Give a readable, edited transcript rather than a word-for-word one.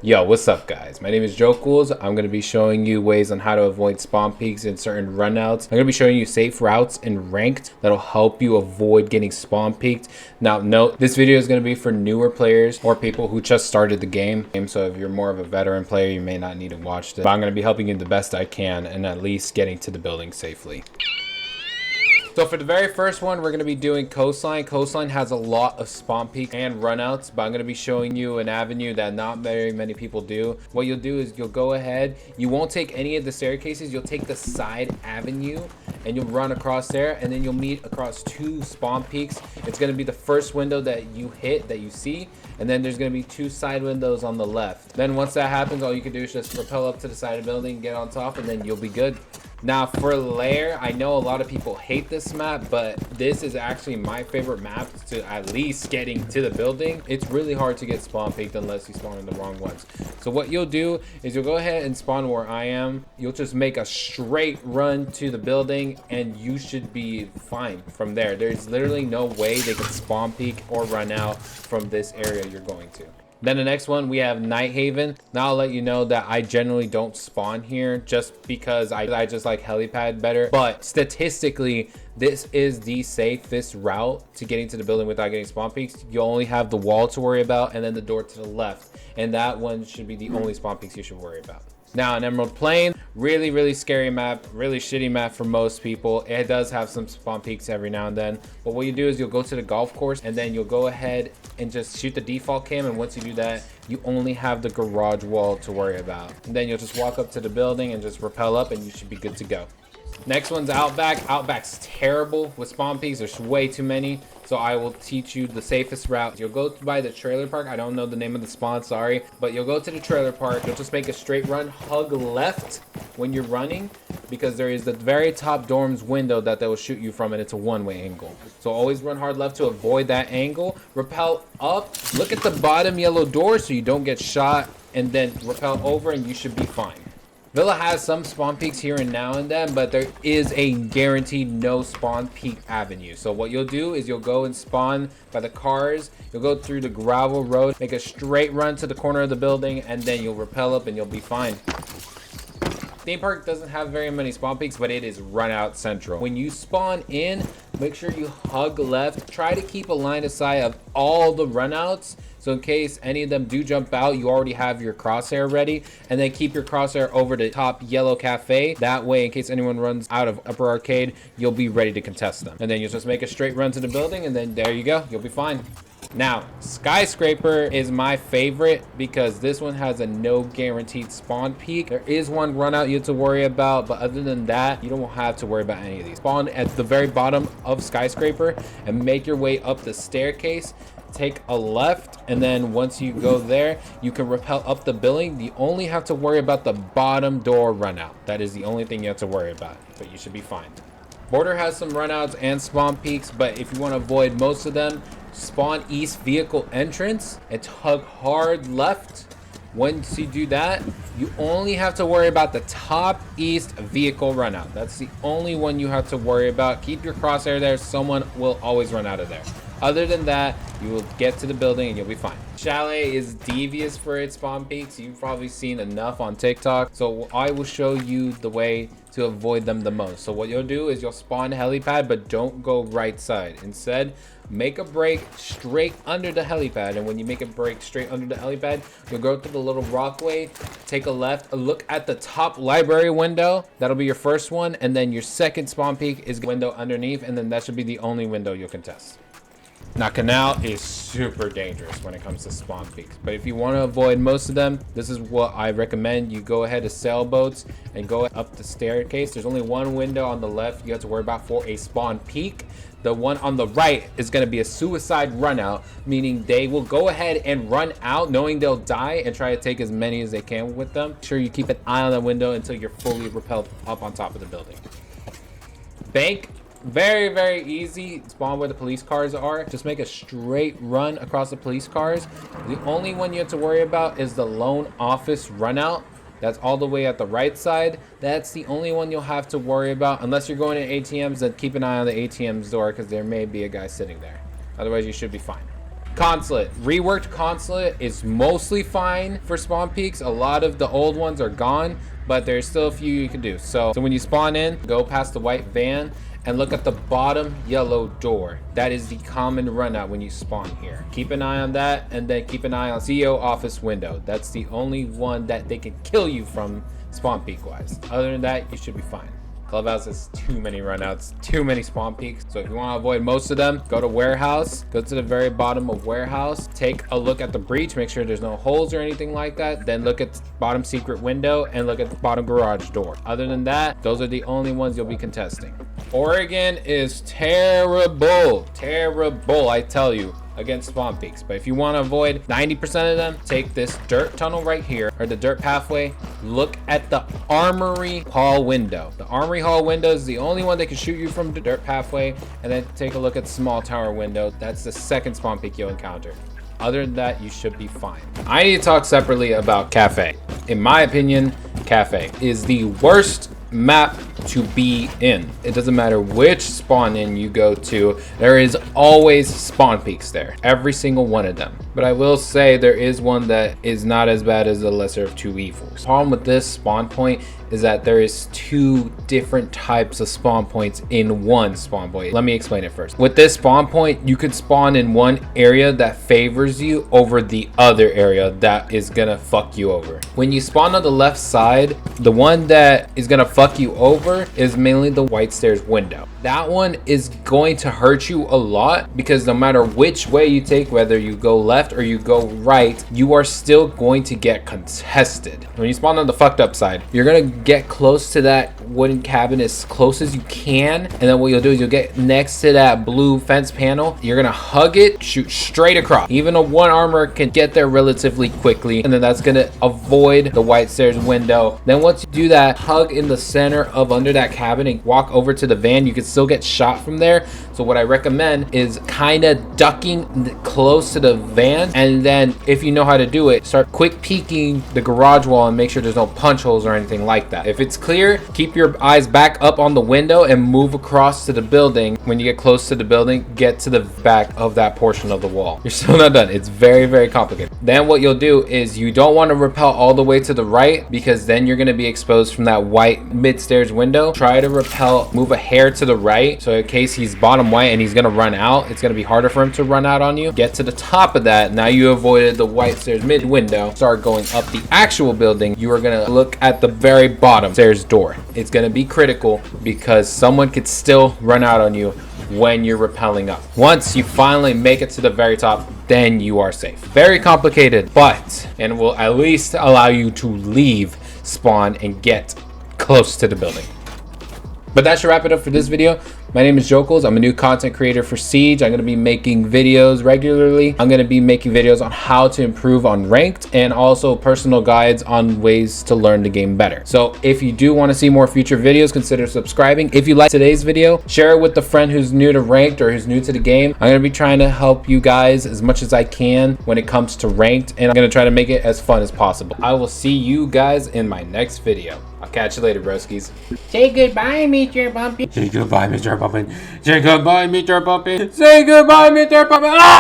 Yo, what's up guys? My name is Jokuls. I'm going to be showing you ways on how to avoid spawn peaks in certain runouts. I'm going to be showing you safe routes in ranked that'll help you avoid getting spawn peaked. Now note, this video is going to be for newer players or people who just started the game. So if you're more of a veteran player, you may not need to watch this. But I'm going to be helping you the best I can and at least getting to the building safely. So for the very first one, we're going to be doing Coastline. Coastline has a lot of spawn peaks and runouts, but I'm going to be showing you an avenue that not very many people do. What you'll do is you'll go ahead, you won't take any of the staircases, you'll take the side avenue and you'll run across there, and then you'll meet across two spawn peaks. It's going to be the first window that you hit, that you see, and then there's going to be two side windows on the left. Then once that happens, all you can do is just rappel up to the side of the building, get on top, and then you'll be good. Now for Lair, I know a lot of people hate this map, but this is actually my favorite map to at least getting to the building. It's really hard to get spawn peaked unless you spawn in the wrong ones. So what you'll do is you'll go ahead and spawn where I am. You'll just make a straight run to the building and you should be fine from there. There's literally no way they can spawn peak or run out from this area you're going to. Then the next one, we have NightHaven. Now I'll let you know that I generally don't spawn here just because I just like helipad better. But statistically, this is the safest route to getting to the building without getting spawn peaks. You only have the wall to worry about and then the door to the left. And that one should be the only spawn peaks you should worry about. Now, an Emerald Plain, really scary map, really shitty map for most people. It does have some spawn peaks every now and then. But what you do is you'll go to the golf course and then you'll go ahead and just shoot the default cam. And once you do that, you only have the garage wall to worry about. And then you'll just walk up to the building and just rappel up and you should be good to go. Next one's Outback. Outback's terrible with spawn peaks. There's way too many. So I will teach you the safest route. You'll go by the trailer park. I don't know the name of the spawn, sorry. But you'll go to the trailer park. You'll just make a straight run. Hug left when you're running, because there is the very top dorm's window that they will shoot you from, and it's a one-way angle. So always run hard left to avoid that angle. Rappel up. Look at the bottom yellow door so you don't get shot, and then rappel over and you should be fine. Villa has some spawn peaks here and now and then, but there is a guaranteed no spawn peak avenue. So what you'll do is you'll go and spawn by the cars. You'll go through the gravel road, make a straight run to the corner of the building, and then you'll rappel up and you'll be fine. Theme park doesn't have very many spawn peaks, but it is run out central. When you spawn in, make sure you hug left. Try to keep a line of sight of all the runouts, so in case any of them do jump out, you already have your crosshair ready. And then keep your crosshair over the top yellow cafe. That way, in case anyone runs out of upper arcade, you'll be ready to contest them. And then you'll just make a straight run to the building, and then there you go, you'll be fine. Now, Skyscraper is my favorite because this one has a no guaranteed spawn peak. There is one run out you have to worry about, but other than that, you don't have to worry about any of these. Spawn at the very bottom of Skyscraper and make your way up the staircase. Take a left, and then once you go there, you can rappel up the building. You only have to worry about the bottom door run out. That is the only thing you have to worry about, but you should be fine. Border has some runouts and spawn peaks, but if you want to avoid most of them, spawn east vehicle entrance and hug hard left. Once you do that, you only have to worry about the top east vehicle runout. That's the only one you have to worry about. Keep your crosshair there. Someone will always run out of there. Other than that, you will get to the building and you'll be fine. Chalet is devious for its spawn peaks. You've probably seen enough on TikTok. So I will show you the way to avoid them the most. So what you'll do is you'll spawn helipad, but don't go right side. Instead, make a break straight under the helipad. And when you make a break straight under the helipad, you'll go through the little rockway, take a left, look at the top library window. That'll be your first one. And then your second spawn peak is the window underneath. And then that should be the only window you'll contest. Now, Kanal is super dangerous when it comes to spawn peaks, but if you want to avoid most of them, this is what I recommend. You go ahead to sailboats and go up the staircase. There's only one window on the left you have to worry about for a spawn peak. The one on the right is going to be a suicide run out, meaning they will go ahead and run out knowing they'll die and try to take as many as they can with them. Make sure you keep an eye on the window until you're fully rappelled up on top of the building. Bank. Very easy. Spawn where the police cars are. Just make a straight run across the police cars. The only one you have to worry about is the loan office run out. That's all the way at the right side. That's the only one you'll have to worry about. Unless you're going to ATMs, then keep an eye on the ATM's door because there may be a guy sitting there. Otherwise, you should be fine. Consulate. Reworked Consulate is mostly fine for spawn peaks. A lot of the old ones are gone, but there's still a few you can do. So when you spawn in, go past the white van and look at the bottom yellow door. That is the common runout when you spawn here. Keep an eye on that, and then keep an eye on CEO office window. That's the only one that they can kill you from spawn peak wise. Other than that, you should be fine. Clubhouse has too many runouts, too many spawn peaks. So if you want to avoid most of them, go to warehouse, go to the very bottom of warehouse, take a look at the breach, make sure there's no holes or anything like that. Then look at the bottom secret window and look at the bottom garage door. Other than that, those are the only ones you'll be contesting. Oregon is terrible, I tell you, against spawn peaks. But if you want to avoid 90% of them, take this dirt tunnel right here, or the dirt pathway. Look at the armory hall window. The armory hall window is the only one that can shoot you from the dirt pathway. And then take a look at the small tower window. That's the second spawn peak you'll encounter. Other than that, you should be fine. I need to talk separately about KAFE. In my opinion, KAFE is the worst map to be in. It doesn't matter which spawn in you go to, there is always spawn peaks there, every single one of them. But I will say there is one that is not as bad as the lesser of two evils. The problem with this spawn point is that there is two different types of spawn points in one spawn point. Let me explain it first. With this spawn point, you could spawn in one area that favors you over the other area that is gonna fuck you over. When you spawn on the left side, the one that is gonna fuck you over is mainly the white stairs window. That one is going to hurt you a lot because no matter which way you take, whether you go left or you go right, you are still going to get contested. When you spawn on the fucked up side, you're gonna get close to that wooden cabin as close as you can, and then what you'll do is you'll get next to that blue fence panel. You're gonna hug it, shoot straight across. Even a one armor can get there relatively quickly, and then that's gonna avoid the white stairs window. Then once you do that, hug in the center of under that cabin and walk over to the van. You can still get shot from there. So what I recommend is kind of ducking close to the van, and then if you know how to do it, start quick peeking the garage wall and make sure there's no punch holes or anything like that. If it's clear, keep your eyes back up on the window and move across to the building. When you get close to the building, get to the back of that portion of the wall. You're still not done. It's very complicated. Then what you'll do is you don't want to rappel all the way to the right, because then you're going to be exposed from that white mid stairs window. Try to rappel, move a hair to the right, so in case he's bottom white and he's going to run out, it's going to be harder for him to run out on you. Get to the top of that. Now you avoided the white stairs mid window. Start going up the actual building. You are going to look at the very bottom stairs door. It's going to be critical because someone could still run out on you when you're rappelling up. Once you finally make it to the very top, then you are safe. Very complicated, but and will at least allow you to leave spawn and get close to the building. But that should wrap it up for this video. My name is Jokels. I'm a new content creator for Siege. I'm going to be making videos regularly. I'm going to be making videos on how to improve on ranked, and also personal guides on ways to learn the game better. So if you do want to see more future videos, consider subscribing. If you like today's video, share it with a friend who's new to ranked or who's new to the game. I'm going to be trying to help you guys as much as I can when it comes to ranked, and I'm going to try to make it as fun as possible. I will see you guys in my next video. I'll catch you later, broskies. Say goodbye, Mr. Bumpy. Say goodbye, Mr. Pumpkin. Say goodbye, Mr. Pumpkin. Say goodbye, Mr. Pumpkin. Ah!